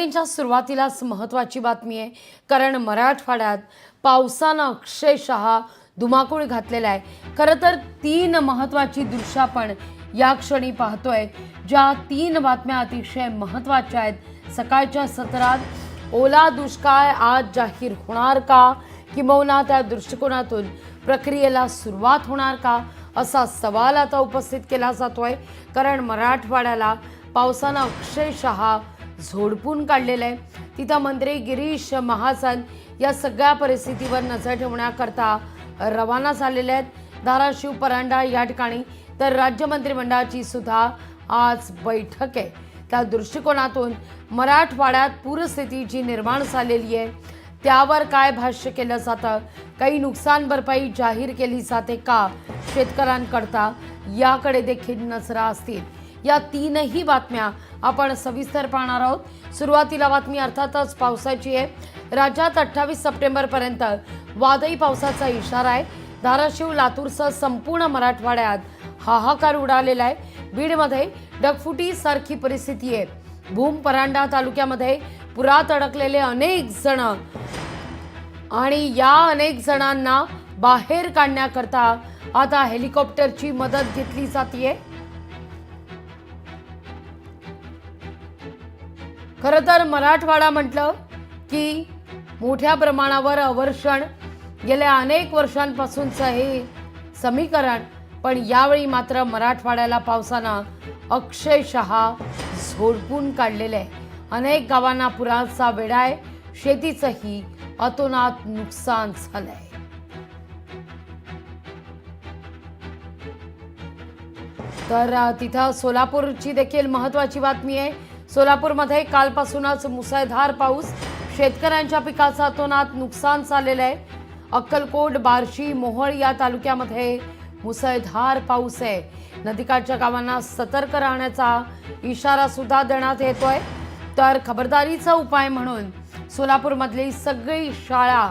बुलेटिनच्या सुरुवातीलाच महत्त्वाची बातमी आहे, कारण मराठवाड्यात पावसानं अक्षरशः धुमाकूळ घातलेला आहे। खरं तर 3 महत्त्वाची दृश्य आपण या क्षणी पाहतोय, ज्या 3 बातम्या अतिशय महत्त्वाच्या आहेत। सकाळच्या सत्रात ओला दुष्काळ आज जाहीर होणार का, किंबहुना त्या दृष्टिकोनातून प्रक्रियेला सुरुवात होणार का, असा सवाल आता उपस्थित केला जातोय। कारण मराठवाड्याला पावसानं अक्षरशः झोडपून काढलेलं आहे। तिथं मंत्री गिरीश महाजन या सगळ्या परिस्थितीवर नजर ठेवण्याकरता रवाना झालेले आहेत। धाराशिव परांडा या ठिकाणी तर राज्य मंत्रिमंडळाची सुद्धा आज बैठक आहे। त्या दृष्टिकोनातून मराठवाड्यात पूरस्थिती जी निर्माण झालेली आहे त्यावर काय भाष्य केलं जातं, काही नुकसान भरपाई जाहीर केली जाते का शेतकऱ्यांकरता, याकडे देखील नजरा असतील। या 3ही बातम्या आपण सविस्तर पाहणार आहोत। सुरुवातीला बातमी अर्थातच पावसाची आहे। राज्यात 28 सप्टेंबरपर्यंत वादळी पावसाचा इशारा आहे। धाराशिव लातूरसह संपूर्ण मराठवाड्यात हाहाकार उडालेला आहे। बीडमध्ये ढगफुटीसारखी परिस्थिती आहे। भूम परांडा तालुक्यामध्ये पुरात अडकलेले अनेक जण आणि या अनेक जणांना बाहेर काढण्याकरता आता हेलिकॉप्टरची मदत घेतली जाते। खरं तर मराठवाडा म्हटलं की मोठ्या प्रमाणावर अवर्षण गेल्या अनेक वर्षांपासूनचं हे समीकरण, पण यावेळी मात्र मराठवाड्याला पावसानं अक्षरशः झोडपून काढलेलं आहे। अनेक गावांना पुराचा वेढा आहे। शेतीचंही अतोनात नुकसान झालंय। तर तिथं सोलापूरची देखील महत्त्वाची बातमी आहे। सोलापूरमध्ये कालपासूनच मुसळधार पाऊस, शेतकऱ्यांच्या पिकाचं अतोनात नुकसान झालेलं आहे। अक्कलकोट, बार्शी, मोहोळ या तालुक्यामध्ये मुसळधार पाऊस आहे। नदीकाठच्या गावांना सतर्क राहण्याचा इशारा सुद्धा देण्यात येतोय। तर खबरदारीचा उपाय म्हणून सोलापूरमधली सगळी शाळा,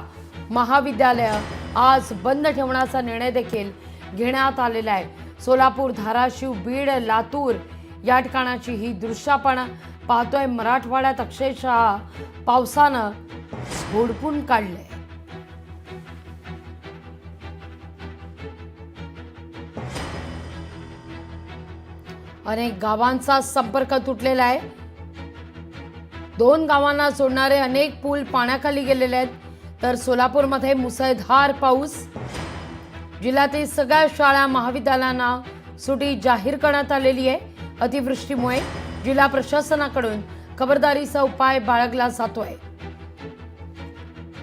महाविद्यालय आज बंद ठेवण्याचा निर्णय देखील घेण्यात आलेला आहे। सोलापूर, धाराशिव, बीड, लातूर या ठिकाणाची ही दृश्य आपण पाहतोय। मराठवाड्यात अक्षरशः पावसानं झोडपून काढलंय। अनेक गावांचा संपर्क तुटलेला आहे। 2 गावांना जोडणारे अनेक पूल पाण्याखाली गेलेले आहेत। तर सोलापूरमध्ये मुसळधार पाऊस, जिल्ह्यातील सगळ्या शाळा, महाविद्यालयांना सुट्टी जाहीर करण्यात आलेली आहे। अतिवृष्टीमुळे जिल्हा प्रशासनाकडून खबरदारीचा उपाय बाळगला जातोय।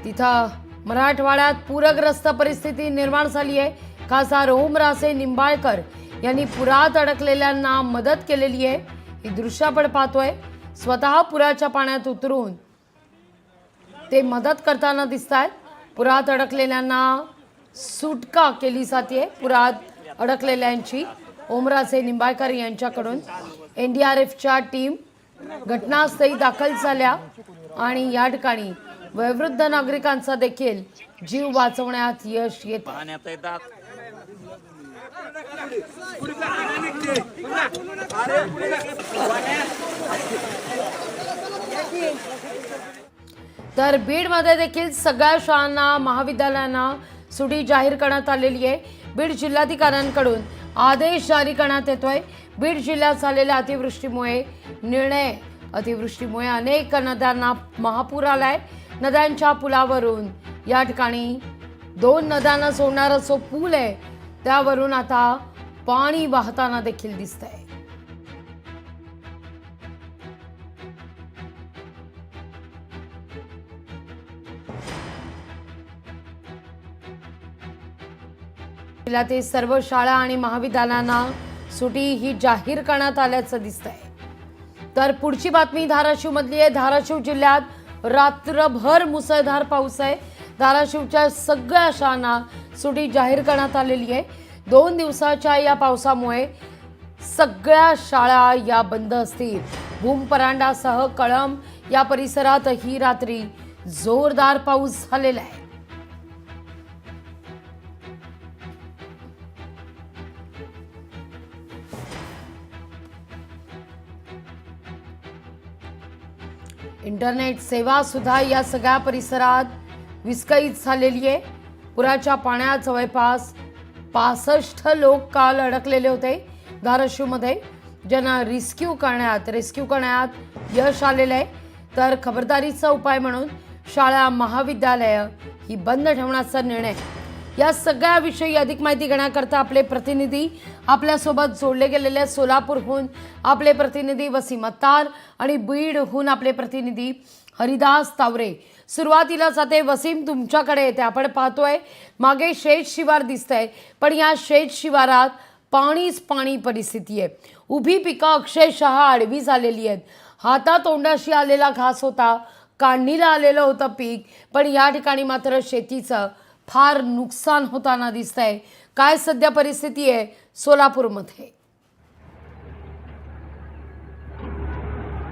तिथं मराठवाड्यात पूरग्रस्त परिस्थिती निर्माण झाली आहे। खासदार ओमराजे निंबाळकर यांनी पुरात अडकलेल्यांना मदत केलेली आहे। ही दृश्य आपण पाहतोय। स्वतः पुराच्या पाण्यात उतरून ते मदत करताना दिसतात। पुरात अडकलेल्यांना सुटका केली जाते। पुरात अडकलेल्यांची ओमराजे निंबाळकर यांच्याकडून NDRFच्या टीम घटनास्थळी दाखल झाल्या आणि या ठिकाणी वयोवृद्ध नागरिकांचा देखील जीव वाचवण्यात यश येते। तर बीडमध्ये देखील सगळ्या शाळांना, महाविद्यालयांना सुट्टी जाहीर करण्यात आलेली आहे। बीड जिल्हाधिकाऱ्यांकडून आदेश जारी करण्यात येतोय। बीड जिल्ह्यात झालेल्या अतिवृष्टीमुळे अनेक नद्यांना महापूर आलाय। नद्यांच्या पुलावरून या ठिकाणी 2 नद्यांना जोडणारा जो पूल आहे त्यावरून आता पाणी वाहताना देखील दिसतंय। जिल्ह्यातील सर्व शाळा आणि महाविद्यालयांना सुट्टी ही जाहीर करण्यात आल्याचं दिसतंय। तर पुढची बातमी धाराशिव मधली आहे। धाराशिव जिल्ह्यात रात्रभर मुसळधार पाऊस आहे। धाराशिवच्या सगळ्या शाळांना सुट्टी जाहीर करण्यात आलेली आहे। 2 दिवसाच्या या पावसामुळे सगळ्या शाळा या बंद असतील। भूम परांडासह कळंब या परिसरातही रात्री जोरदार पाऊस झालेला आहे। इंटरनेट सेवा सुद्धा या सगळ्या परिसरात विस्कळीत झालेली आहे। पुराच्या पाण्यात जवळपास 65 लोक काल अडकलेले होते धाराशिवमध्ये, ज्यांना रेस्क्यू करण्यात यश आलेलं आहे। तर खबरदारीचा उपाय म्हणून शाळा महाविद्यालय ही बंद ठेवण्याचा निर्णय। या सगळ्याविषयी अधिक माहिती घेण्याकरता आपले प्रतिनिधी आपल्यासोबत जोडले गेलेले, सोलापूरहून आपले प्रतिनिधी वसीम अत्तार आणि बीडहून आपले प्रतिनिधी हरिदास तावरे। सुरुवातीला जाते वसीम, तुमच्याकडे येते। आपण पाहतोय मागे शेत शिवार दिसतंय, पण या शेत शिवारात पाणीच पाणी परिस्थिती आहे। उभी पिकं अक्षरशः आडवी झालेली आहेत। हातातोंडाशी आलेला घास होता, काढणीला आलेलं होतं पीक, पण या ठिकाणी मात्र शेतीचं फार नुकसान होताना दिसतंय। काय सध्या परिस्थिती आहे सोलापूरमध्ये?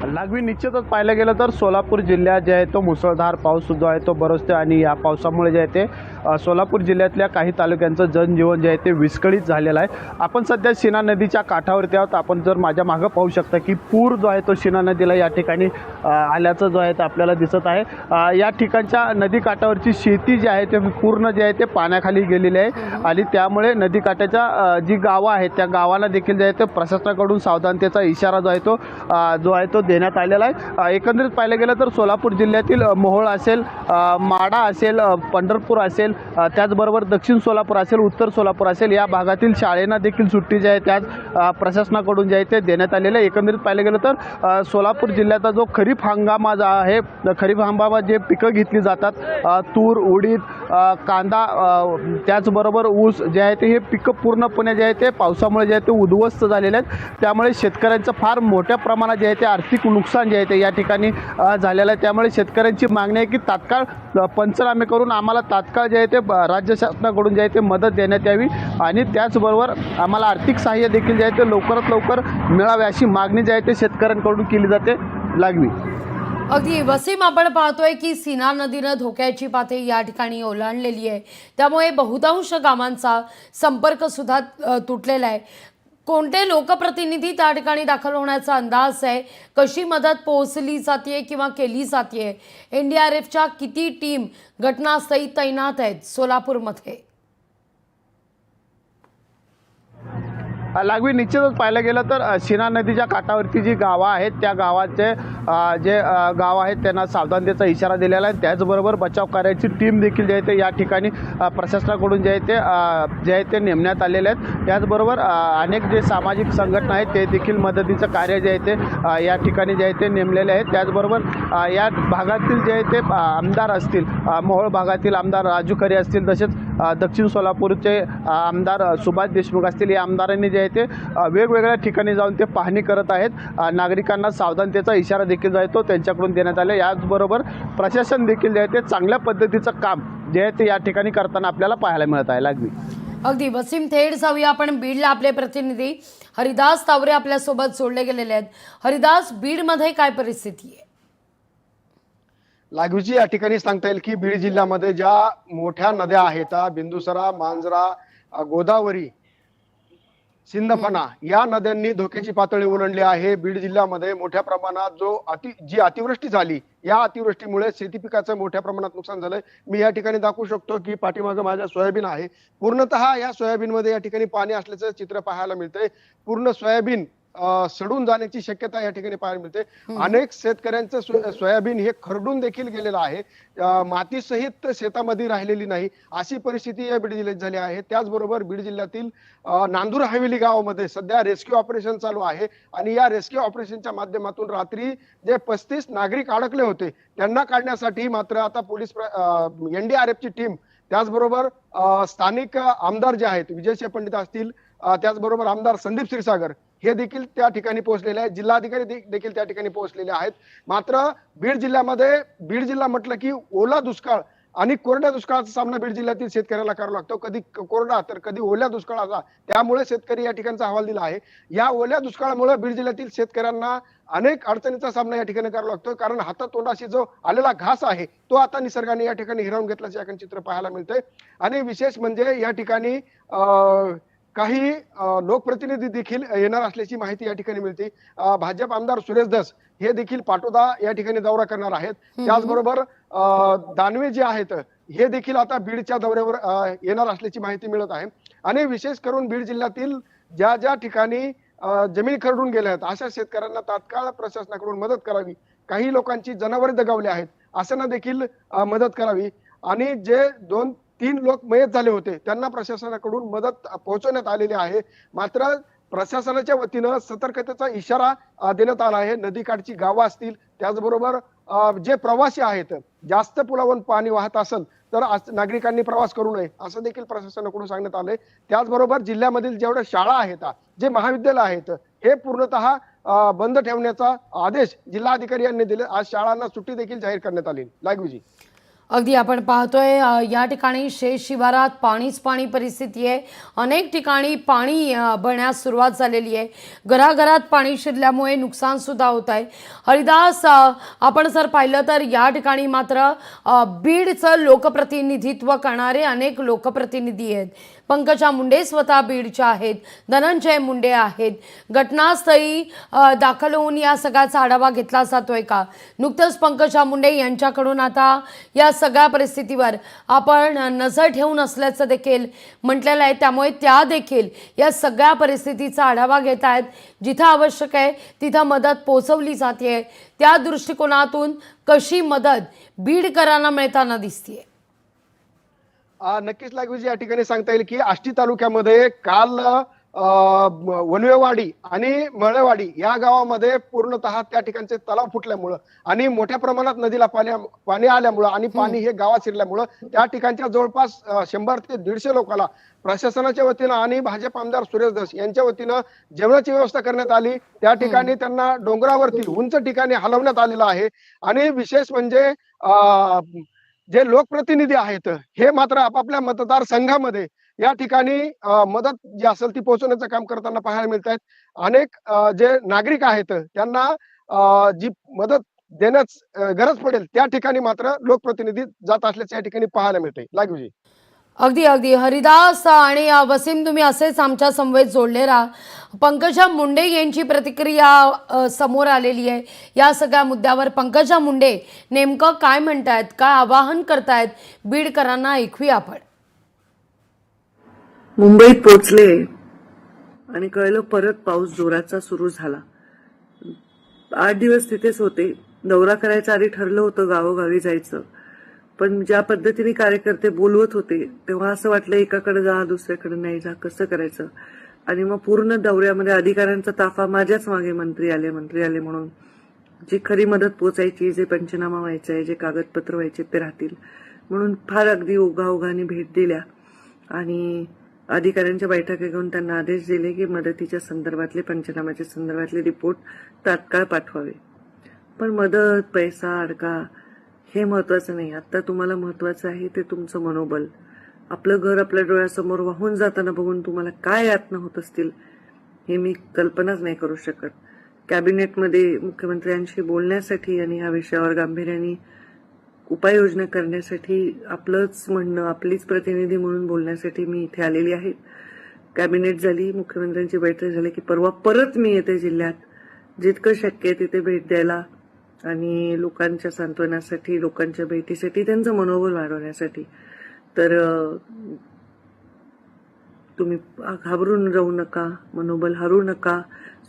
लागवी निश्चितच पाहायला गेलं तर सोलापूर जिल्ह्यात जे आहे तो मुसळधार पाऊस जो आहे तो बरसतो आणि या पावसामुळे जे आहे ते सोलापूर जिल्ह्यातल्या काही तालुक्यांचं जनजीवन जे आहे ते विस्कळीत झालेलं आहे। आपण सध्या शिना नदीच्या काठावरती आहोत। आपण जर माझ्या मागं पाहू शकता की पूर जो आहे तो शिना नदीला या ठिकाणी आल्याचं जो आहे ते आपल्याला दिसत आहे। या ठिकाणच्या नदी काठावरची शेती जी आहे ते पूर्ण जे आहे ते पाण्याखाली गेलेली आहे आणि त्यामुळे नदी काठाच्या जी गावं आहेत त्या गावाला देखील जे आहे ते प्रशासनाकडून सावधानतेचा इशारा जो आहे तो देण्यात आलेला आहे। एकंदरीत पाहिलं गेलं तर सोलापूर जिल्ह्यातील मोहोळ असेल, माढा असेल, पंढरपूर असेल, त्याचबरोबर दक्षिण सोलापूर असेल, उत्तर सोलापूर असेल, या भागातील शाळेंना देखील सुट्टी जी आहे त्याच प्रशासनाकडून जे आहे ते देण्यात आलेलं आहे। एकंदरीत पाहिलं गेलं तर सोलापूर जिल्ह्याचा जो खरीप हंगाम जो आहे, खरीप हंगामात जे पिकं घेतली जातात, तूर, उडीद, कांदा, त्याचबरोबर ऊस जे आहे ते हे पिकं पूर्णपणे जे आहे ते पावसामुळे जे आहे ते उद्ध्वस्त झालेले आहेत। त्यामुळे शेतकऱ्यांचं फार मोठ्या प्रमाणात जे आहे ते आर्थिक नुकसान जे आहे ते या ठिकाणी झालेलं आहे। त्यामुळे शेतकऱ्यांची मागणी आहे की तात्काळ पंचनामे करून आम्हाला तात्काळ जे आहे ते राज्य शासनाकडून जे आहे ते मदत देण्यात यावी आणि त्याचबरोबर आम्हाला आर्थिक सहाय्य देखील जे आहे ते लवकरात लवकर मिळावे अशी मागणी जी आहे ते शेतकऱ्यांकडून केली जाते। लागवी अगदी वसीम, आपण पाहतोय की सीना नदीनं धोक्याची पातळी या ठिकाणी ओलांडलेली आहे, त्यामुळे बहुतांश गावांचा संपर्क सुद्धा तुटलेला आहे। कोणते लोकप्रतिनिधी त्या ठिकाणी दाखल होण्याचा अंदाज आहे? कशी मदत पोहोचली जाते किंवा केली जाते? NDRFच्या किती टीम घटनास्थळी तैनात आहेत सोलापूरमध्ये? लागवी निश्चितच पाहायला गेलं तर शिना नदीच्या काठावरती जी गावं आहेत त्या गावाचे जे गाव आहेत त्यांना सावधानतेचा इशारा दिलेला आहे। त्याचबरोबर बचाव कार्याची टीम देखील जे आहे ते या ठिकाणी प्रशासनाकडून जे आहे ते नेमण्यात आलेले आहेत। त्याचबरोबर अनेक जे सामाजिक संघटना आहेत ते देखील मदतीचं कार्य जे आहे ते या ठिकाणी जे आहे ते नेमलेले आहेत। त्याचबरोबर या भागातील जे आहे ते आमदार असतील, मोहोळ भागातील आमदार राजू खरे असतील, तसेच दक्षिण सोलापूरचे आमदार सुभाष देशमुख असतील, या आमदारांनी जे आहे ते वेगवेगळ्या ठिकाणी जाऊन ते पाहणी करत आहेत। नागरिकांना सावधानतेचा इशारा देखील जो आहे तो त्यांच्याकडून देण्यात आला। याचबरोबर प्रशासन देखील जे आहे ते चांगल्या पद्धतीचं काम जे आहे ते या ठिकाणी करताना आपल्याला पाहायला मिळत आहे। लागवी अगदी वसीम, थेट जाऊया आपण बीडला। आपले प्रतिनिधी हरिदास तावरे आपल्यासोबत जोडले गेलेले आहेत। हरिदास, बीडमध्ये काय परिस्थिती आहे? लागवीची या ठिकाणी सांगता येईल की बीड जिल्ह्यामध्ये ज्या मोठ्या नद्या आहेत, बिंदुसरा, मांजरा, गोदावरी, सिंदफणा या नद्यांनी धोक्याची पातळी ओलांडली आहे। बीड जिल्ह्यामध्ये मोठ्या प्रमाणात जी अतिवृष्टी झाली, या अतिवृष्टीमुळे शेती पिकाचं मोठ्या प्रमाणात नुकसान झालंय। मी या ठिकाणी दाखवू शकतो की पाठीमागं माझ्या सोयाबीन आहे। पूर्णतः या सोयाबीनमध्ये या ठिकाणी पाणी असल्याचं चित्र पाहायला मिळतंय। पूर्ण सोयाबीन सडून जाण्याची शक्यता या ठिकाणी पाहायला मिळते। अनेक शेतकऱ्यांचं सोयाबीन हे खरडून देखील गेलेलं आहे, मातीसहित शेतामध्ये राहिलेली नाही, अशी परिस्थिती या बीड जिल्ह्यात झाली आहे। त्याचबरोबर बीड जिल्ह्यातील नांदूर हवेली गावामध्ये सध्या रेस्क्यू ऑपरेशन चालू आहे आणि या रेस्क्यू ऑपरेशनच्या माध्यमातून रात्री जे 35 नागरिक अडकले होते त्यांना काढण्यासाठी मात्र आता पोलीस NDRFची टीम, त्याचबरोबर स्थानिक आमदार जे आहेत विजय पंडित असतील, त्याचबरोबर आमदार संदीप क्षीरसागर हे देखील त्या ठिकाणी पोहोचलेले आहेत, जिल्हाधिकारी देखील त्या ठिकाणी पोहोचलेले आहेत। मात्र बीड जिल्हा म्हटलं की ओला दुष्काळ आणि कोरड्या दुष्काळाचा सामना बीड जिल्ह्यातील शेतकऱ्याला करावा लागतो, कधी कोरडा तर कधी ओल्या दुष्काळाचा। त्यामुळे शेतकरी या ठिकाणचा अहवाल दिला आहे। या ओल्या दुष्काळामुळे बीड जिल्ह्यातील शेतकऱ्यांना अनेक अडचणीचा सामना या ठिकाणी करावा लागतो, कारण हातातोंडाशी जो आलेला घास आहे तो आता निसर्गाने या ठिकाणी हिरावून घेतल्याचे चित्र पाहायला मिळतंय। आणि विशेष म्हणजे या ठिकाणी काही लोकप्रतिनिधी देखील येणार असल्याची माहिती या ठिकाणी मिळते. भाजप आमदार सुरेश धस हे देखील पाटोदा या ठिकाणी दौरा करणार आहेत. त्याचबरोबर दानवे जे आहेत हे देखील आता बीडच्या दौऱ्यावर येणार असल्याची माहिती मिळत आहे. आणि विशेष करून बीड जिल्ह्यातील ज्या ज्या ठिकाणी जमीन खरडून गेल्या आहेत अशा शेतकऱ्यांना तात्काळ प्रशासनाकडून मदत करावी. काही लोकांची जनावरे दगावली आहेत अशांना देखील मदत करावी. आणि जे 2-3 लोक मयत झाले होते त्यांना प्रशासनाकडून मदत पोहोचवण्यात आलेली आहे. मात्र प्रशासनाच्या वतीनं सतर्कतेचा इशारा देण्यात आला आहे. नदीकाठची गावं असतील, त्याचबरोबर जे प्रवासी आहेत, जास्त पुलावरून पाणी वाहत असेल तर नागरिकांनी प्रवास करू नये असं देखील प्रशासनाकडून सांगण्यात आलंय. त्याचबरोबर जिल्ह्यामधील जेवढ्या शाळा आहेत, जे महाविद्यालय आहेत हे पूर्णतः बंद ठेवण्याचा आदेश जिल्हाधिकारी यांनी दिले. आज शाळांना सुट्टी देखील जाहीर करण्यात आली. लाईव्ह अगदी आपण पाहतोय या ठिकाणी शेत शिवारात पाणीच पाणी परिस्थिती आहे. अनेक ठिकाणी पाणी भरण्यास सुरुवात झालेली आहे. घराघरात पाणी शिरल्यामुळे नुकसान सुद्धा होत आहे. हरिदास, आपण जर पाहिलं तर या ठिकाणी मात्र बीडचं लोकप्रतिनिधित्व करणारे अनेक लोकप्रतिनिधी आहेत. पंकजा मुंडे स्वतः बीडच्या आहेत, धनंजय मुंडे आहेत. घटनास्थळी दाखल होऊन या सगळ्याचा आढावा घेतला जातोय का? नुकतंच पंकजा मुंडे यांच्याकडून आता या सगळ्या परिस्थितीवर आपण नजर ठेवून असल्याचं देखील म्हटलेलं आहे. त्यामुळे त्या देखील या सगळ्या परिस्थितीचा आढावा घेत आहेत. जिथं आवश्यक आहे तिथं मदत पोहोचवली जाते. त्या दृष्टिकोनातून कशी मदत बीडकरांना मिळताना दिसतेय? नक्कीच लाईव्ह या ठिकाणी सांगता येईल की आष्टी तालुक्यामध्ये काल वनवेवाडी आणि मळेवाडी या गावामध्ये पूर्णतः त्या ठिकाणचे तलाव फुटल्यामुळं आणि मोठ्या प्रमाणात नदीला पाणी आल्यामुळं आणि पाणी हे गावात शिरल्यामुळं त्या ठिकाणच्या जवळपास 100 ते 150 लोकांना प्रशासनाच्या वतीनं आणि भाजप आमदार सुरेश धस यांच्या वतीनं जेवणाची व्यवस्था करण्यात आली. त्या ठिकाणी त्यांना डोंगरावरती उंच ठिकाणी हलवण्यात आलेलं आहे. आणि विशेष म्हणजे जे लोकप्रतिनिधी आहेत हे मात्र आपापल्या मतदारसंघामध्ये या ठिकाणी मदत जी असेल ती पोहोचवण्याचं काम करताना पाहायला मिळत आहेत. अनेक जे नागरिक आहेत त्यांना जी मदत देण्यास गरज पडेल त्या ठिकाणी मात्र लोकप्रतिनिधी जात असल्याचे या ठिकाणी पाहायला मिळते. लाईव्ह अगदी अगदी हरिदास आणि वसीम, तुम्ही असेच आमच्या समवेत जोडले राहा. पंकजा मुंडे यांची प्रतिक्रिया समोर आलेली आहे या सगळ्या मुद्द्यावर. पंकजा मुंडे नेमकं काय म्हणतायत, काय आवाहन करतायत बीडकरांना, ऐकूया आपण. मुंबईत पोचले आणि कळलं परत पाऊस जोराचा सुरू झाला. 8 दिवस तिथेच होते. दौरा करायचा आधी ठरलं होतं, गावोगावी जायचं. पण ज्या पद्धतीने कार्यकर्ते बोलवत होते तेव्हा असं वाटलं एकाकडे जा दुसऱ्याकडे नाही जा, कसं करायचं. आणि मग पूर्ण दौऱ्यामध्ये अधिकाऱ्यांचा ताफा माझ्याच मागे, मंत्री आले म्हणून. जी खरी मदत पोचायची, जे पंचनामा व्हायचा आहे, जे कागदपत्र व्हायचे ते राहतील म्हणून फार अगदी ओघाओघाने भेट दिल्या. आणि अधिकाऱ्यांच्या बैठका घेऊन त्यांना आदेश दिले की मदतीच्या संदर्भातले, पंचनामाच्या संदर्भातले रिपोर्ट तात्काळ पाठवावे. पण मदत, पैसा, अडका हे महत्वाचं नाही. आता तुम्हाला महत्वाचं आहे ते तुमचं मनोबल. आपलं घर आपल्या डोळ्यासमोर वाहून जाताना बघून तुम्हाला काय यातना होत असतील हे मी कल्पनाच नाही करू शकत. कॅबिनेटमध्ये मुख्यमंत्र्यांशी बोलण्यासाठी आणि या विषयावर गांभीर्याने उपाययोजना करण्यासाठी आपलंच म्हणणं, आपलीच प्रतिनिधी म्हणून बोलण्यासाठी मी इथे आलेली आहे. कॅबिनेट झाली, मुख्यमंत्र्यांची बैठक झाली की परवा परत मी येते जिल्ह्यात. जितकं शक्य आहे तिथे भेट द्यायला आणि लोकांच्या सांत्वनासाठी, लोकांच्या भेटीसाठी, त्यांचं मनोबल वाढवण्यासाठी. तर तुम्ही घाबरून जाऊ नका, मनोबल हरू नका,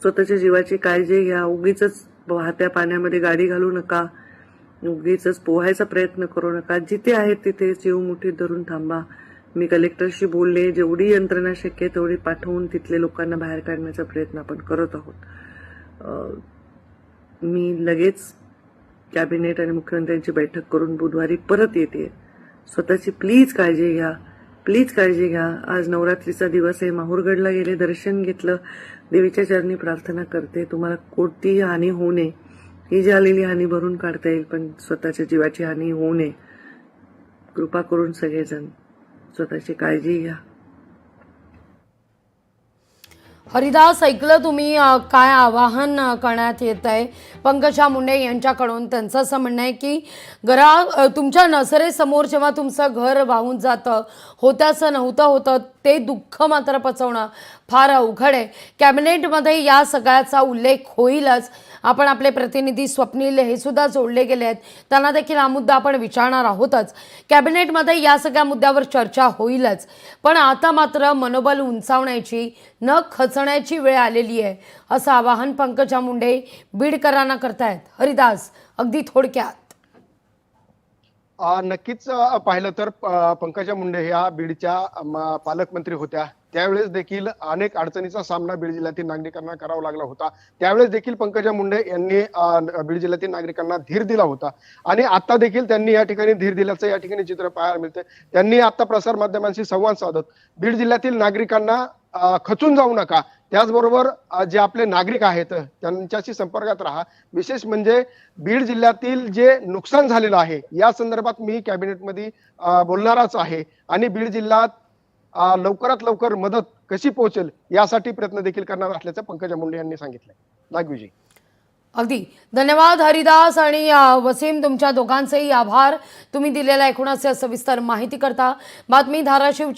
स्वतःच्या जीवाची काळजी घ्या. उगीच वाहत्या पाण्यामध्ये गाडी घालू नका, उगीच पोहायचा प्रयत्न करू नका. जिथे आहेत तिथे जीव मुठीत धरून थांबा. मी कलेक्टरशी बोलले, जेवढी यंत्रणा शक्य आहे तेवढी पाठवून तिथले लोकांना बाहेर काढण्याचा प्रयत्न आपण करत आहोत. मी लगेच कॅबिनेट आणि मुख्यमंत्र्यांची बैठक करून बुधवारी परत येते. स्वतःची प्लीज काळजी घ्या, प्लीज काळजी घ्या. आज नवरात्रीचा दिवस आहे. माहूरगडला गेले, दर्शन घेतलं, देवीच्या चरणी प्रार्थना करते तुम्हाला कोणतीही हानी होऊ नये. ही जी आलेली हानी भरून काढता येईल पण स्वतःच्या जीवाची हानी होऊ नये. कृपा करून सगळेजण स्वतःची काळजी घ्या. हरिदास, ऐकलं तुम्ही काय आवाहन करण्यात येत आहे पंकजा मुंडे यांच्याकडून. त्यांचं असं म्हणणं आहे की तुमच्या नजरेसमोर जेव्हा तुमचं घर वाहून जातं, होत्याचं नव्हतं होतं ते दुःख मात्र पचवणं फार अवघड आहे. कॅबिनेटमध्ये या सगळ्याचा उल्लेख होईलच. आपण आपले प्रतिनिधी स्वप्नील हे सुद्धा जोडले गेले आहेत, त्यांना देखील हा मुद्दा आपण विचारणार आहोतच. कॅबिनेटमध्ये या सगळ्या मुद्द्यावर चर्चा होईलच, पण आता मात्र मनोबल उंचावण्याची न खचण्याची वेळ आलेली आहे, असं आवाहन पंकजा मुंडे बीडकरांना करतायत. हरिदास, अगदी थोडक्यात. नक्कीच पाहिलं तर पंकजा मुंडे ह्या बीडच्या पालकमंत्री होत्या. त्यावेळेस देखील अनेक अडचणीचा सामना बीड जिल्ह्यातील नागरिकांना करावा लागला होता. त्यावेळेस देखील पंकजा मुंडे यांनी बीड जिल्ह्यातील नागरिकांना धीर दिला होता आणि आता देखील त्यांनी या ठिकाणी धीर दिल्याचं या ठिकाणी चित्र पाहायला मिळतं. त्यांनी आता प्रसार माध्यमांशी संवाद साधत बीड जिल्ह्यातील नागरिकांना खचून जाऊ नका, त्याचबरोबर जे आपले नागरिक आहेत त्यांच्याशी संपर्कात राहा. विशेष म्हणजे बीड जिल्ह्यातील जे नुकसान झालेलं आहे या संदर्भात मी कॅबिनेटमध्ये बोलणारच आहे आणि बीड जिल्ह्यात लवकरात लवकर मदत कशी पोहोचेल यासाठी प्रयत्न देखील करणार असल्याचं पंकजा मुंडे यांनी सांगितलंय. नागविजय. अगदी धन्यवाद हरिदास आणि वसीम, तुमच्या दोघांचेही आभार. तुम्ही दिलेल्या एकूणच सविस्तर माहिती करता. बातमी धाराशिवची